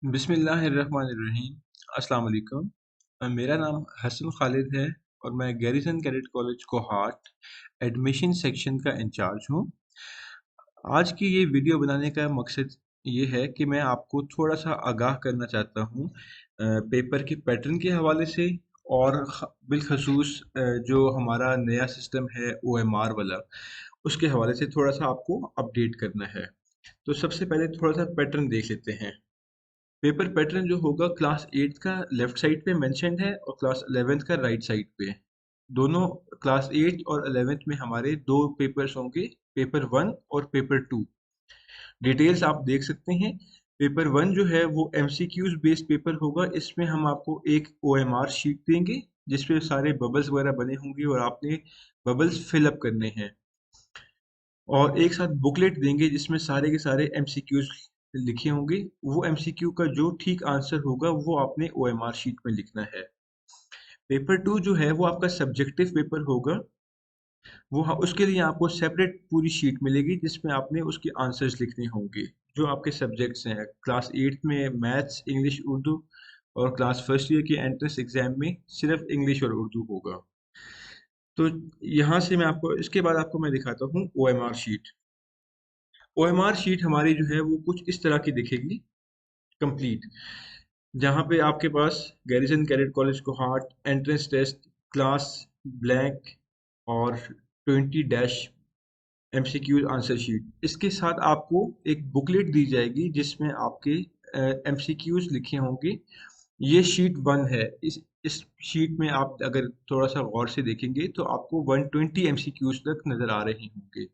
बिस्मिल्लाहिर्रहमानिर्रहीम। अस्सलाम वालेकुम। मेरा नाम हसन खालिद है और मैं garrison cadet college Kohat admission section का इंचार्ज हूँ। आज की ये वीडियो बनाने का मकसद ये है कि मैं आपको थोड़ा सा आगाह करना चाहता हूँ पेपर के पैटर्न के हवाले से और बिलखसूस जो हमारा नया सिस्टम है OMR वाला, उसके हवाले से थोड़ा सा आपको अपडेट करना है। तो सबसे पहले थोड़ा सा पैटर्न देख लेते हैं। पेपर पैटर्न जो होगा क्लास 8 का लेफ्ट साइड पे मेंशन्ड है और क्लास 11th का राइट साइड पे। दोनों क्लास 8 और 11th में हमारे दो पेपर्स होंगे, पेपर 1 और पेपर 2। डिटेल्स आप देख सकते हैं। पेपर 1 जो है वो एमसीक्यूज बेस्ड पेपर होगा। इसमें हम आपको एक OMR शीट देंगे जिसपे सारे बबल्स वगैरह बने होंगे और आपने बबल्स फिल अप करने हैं, और एक साथ बुकलेट देंगे जिसमें सारे के सारे एमसीक्यूज लिखे होंगे। वो एमसीक्यू का जो ठीक आंसर होगा वो आपने OMR शीट में लिखना है। पेपर 2 जो है वो आपका सब्जेक्टिव पेपर होगा। उसके लिए आपको सेपरेट पूरी शीट मिलेगी जिसमें आपने उसके आंसर्स लिखने होंगे। जो आपके सब्जेक्ट्स हैं क्लास 8 में मैथ्स, इंग्लिश, उर्दू, और क्लास फर्स्ट ईयर के एंट्रेंस एग्जाम में सिर्फ इंग्लिश और उर्दू होगा। तो यहाँ से मैं आपको इसके बाद आपको मैं दिखाता हूँ OMR शीट। OMR शीट हमारी जो है वो कुछ इस तरह की दिखेगी, कंप्लीट, जहाँ पे आपके पास garrison cadet college Kohat entrance test, class blank और 20 डैश एमसीक्यू आंसर शीट। इसके साथ आपको एक बुकलेट दी जाएगी जिसमें आपके एमसीक्यूज लिखे होंगे। ये शीट 1 है। इस शीट में आप अगर थोड़ा सा गौर से देखेंगे तो आपको 120 एमसीक्यूज तक नजर आ रहे होंगे।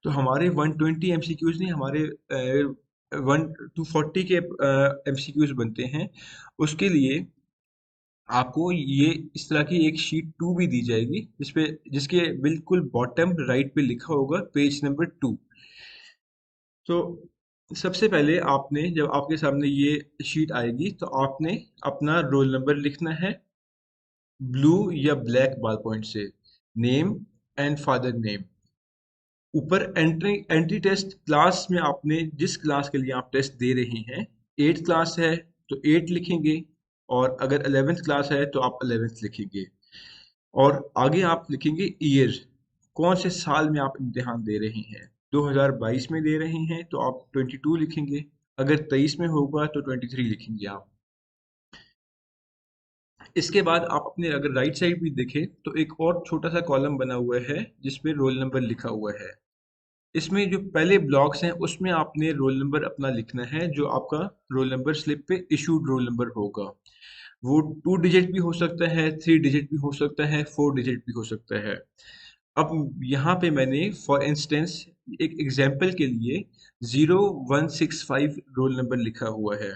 तो हमारे 120 एमसीक्यूज नहीं, हमारे 240 के एमसीक्यूज बनते हैं। उसके लिए आपको ये इस तरह की एक शीट 2 भी दी जाएगी जिसके बिल्कुल बॉटम राइट पे लिखा होगा पेज नंबर 2। तो सबसे पहले आपने, जब आपके सामने ये शीट आएगी तो आपने अपना रोल नंबर लिखना है ब्लू या ब्लैक बॉल पॉइंट से, नेम एंड फादर नेम। ऊपर एंट्री टेस्ट क्लास में आपने जिस क्लास के लिए आप टेस्ट दे रहे हैं, 8th क्लास है तो 8 लिखेंगे, और अगर 11th क्लास है तो आप 11th लिखेंगे। और आगे आप लिखेंगे ईयर, कौन से साल में आप इम्तिहान दे रहे हैं। 2022 में दे रहे हैं तो आप 22 लिखेंगे, अगर 23 में होगा तो 23 लिखेंगे आप। इसके बाद आप अपने अगर राइट साइड भी देखें तो एक और छोटा सा कॉलम बना हुआ है जिसपे रोल नंबर लिखा हुआ है। इसमें जो पहले ब्लॉक्स हैं उसमें आपने रोल नंबर अपना लिखना है, जो आपका रोल नंबर स्लिप पे इशूड रोल नंबर होगा। वो 2 डिजिट भी हो सकता है, 3 डिजिट भी हो सकता है, 4 डिजिट भी हो सकता है। अब यहाँ पे मैंने फॉर इंस्टेंस एक एग्जांपल के लिए 0165 रोल नंबर लिखा हुआ है।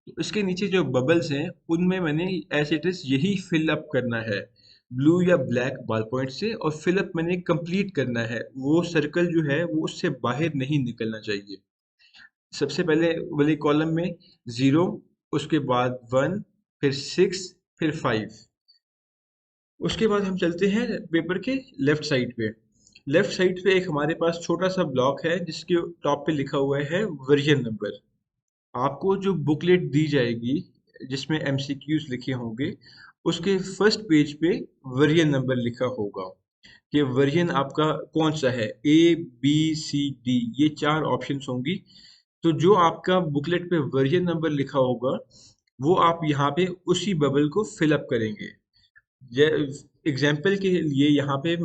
तो इसके नीचे जो बबल्स हैं उनमें मैंने एज इट इज यही फिल अप करना है ब्लू या ब्लैक बॉल पॉइंट से, और फिल अप मैंने कंप्लीट करना है। वो सर्कल जो है वो उससे बाहर नहीं निकलना चाहिए। सबसे पहले वाले कॉलम में 0, उसके बाद 1, फिर 6, फिर 5। उसके बाद हम चलते हैं पेपर के लेफ्ट साइड पे। लेफ्ट साइड पे एक हमारे पास छोटा सा ब्लॉक है जिसके टॉप पे लिखा हुआ है वर्जन नंबर। आपको जो बुकलेट दी जाएगी जिसमें एमसीक्यूज लिखे होंगे, उसके फर्स्ट पेज पे वर्जन नंबर लिखा होगा कि वर्जन आपका कौन सा है। A B C D ये 4 ऑप्शंस होंगी। तो जो आपका बुकलेट पे वर्जन नंबर लिखा होगा वो आप यहाँ पे उसी बबल को फिल अप करेंगे। एग्जाम्पल के लिए यहाँ पे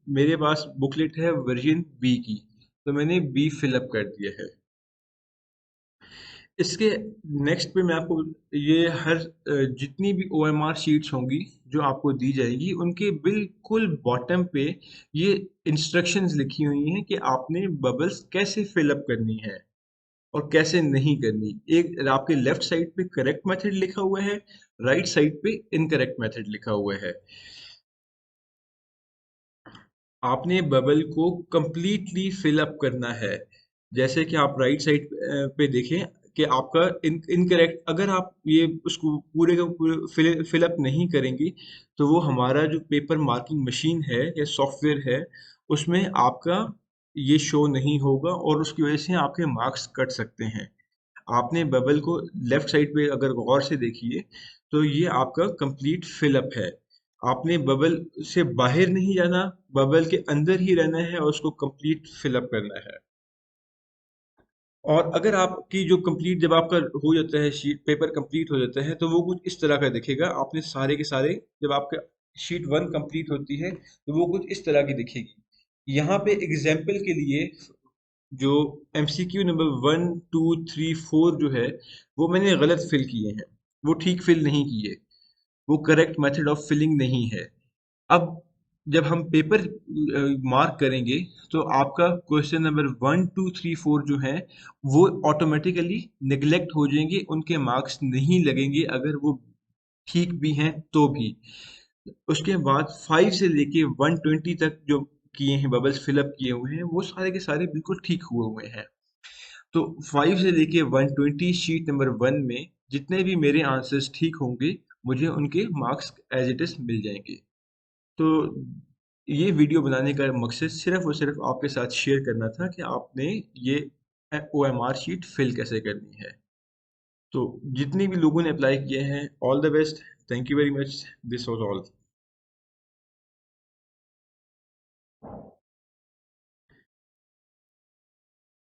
मेरे पास बुकलेट है वर्जन बी की, तो मैंने बी फिल अप कर दिया है। इसके नेक्स्ट पे मैं आपको ये जितनी भी OMR शीट्स होंगी जो आपको दी जाएगी उनके बिल्कुल बॉटम पे ये इंस्ट्रक्शंस लिखी हुई हैं कि आपने बबल्स कैसे फिल अप करनी है और कैसे नहीं करनी। एक आपके लेफ्ट साइड पे करेक्ट मेथड लिखा हुआ है, राइट साइड पे इनकरेक्ट मेथड लिखा हुआ है। आपने बबल को कंप्लीटली फिल अप करना है। जैसे कि आप राइट साइड पे देखें कि आपका इनकरेक्ट, अगर आप ये उसको पूरे का पूरे फिल अप नहीं करेंगे तो वो हमारा जो पेपर मार्किंग मशीन है या सॉफ्टवेयर है उसमें आपका ये शो नहीं होगा और उसकी वजह से आपके मार्क्स कट सकते हैं। आपने बबल को लेफ्ट साइड पे अगर गौर से देखिए तो ये आपका कंप्लीट फिलअप है। आपने बबल से बाहर नहीं जाना, बबल के अंदर ही रहना है और उसको कंप्लीट फिलअप करना है। और अगर आपकी जो कंप्लीट जब आपका हो जाता है, शीट पेपर कंप्लीट हो जाता है, तो वो कुछ इस तरह का दिखेगा। आपने सारे के सारे, जब आपका शीट वन कंप्लीट होती है तो वो कुछ इस तरह की दिखेगी। यहाँ पे एग्जाम्पल के लिए जो एमसीक्यू नंबर 1 2 3 4 जो है वो मैंने गलत फिल किए हैं, वो ठीक फिल नहीं किए, वो करेक्ट मेथड ऑफ फिलिंग नहीं है। अब जब हम पेपर मार्क करेंगे तो आपका क्वेश्चन नंबर 1 2 3 4 जो है वो ऑटोमेटिकली नेग्लेक्ट हो जाएंगे, उनके मार्क्स नहीं लगेंगे अगर वो ठीक भी हैं तो भी। उसके बाद 5 से लेके 120 तक जो किए हैं, बबल्स फिलअप किए हुए हैं, वो सारे के सारे बिल्कुल ठीक हुए हुए हैं। तो 5 से लेके 120 शीट नंबर 1 में जितने भी मेरे आंसर्स ठीक होंगे, मुझे उनके मार्क्स एज इट इज मिल जाएंगे। तो ये वीडियो बनाने का मकसद सिर्फ और सिर्फ आपके साथ शेयर करना था कि आपने ये OMR शीट फिल कैसे करनी है। तो जितने भी लोगों ने अप्लाई किए हैं, all the best. Thank you very much. This was all.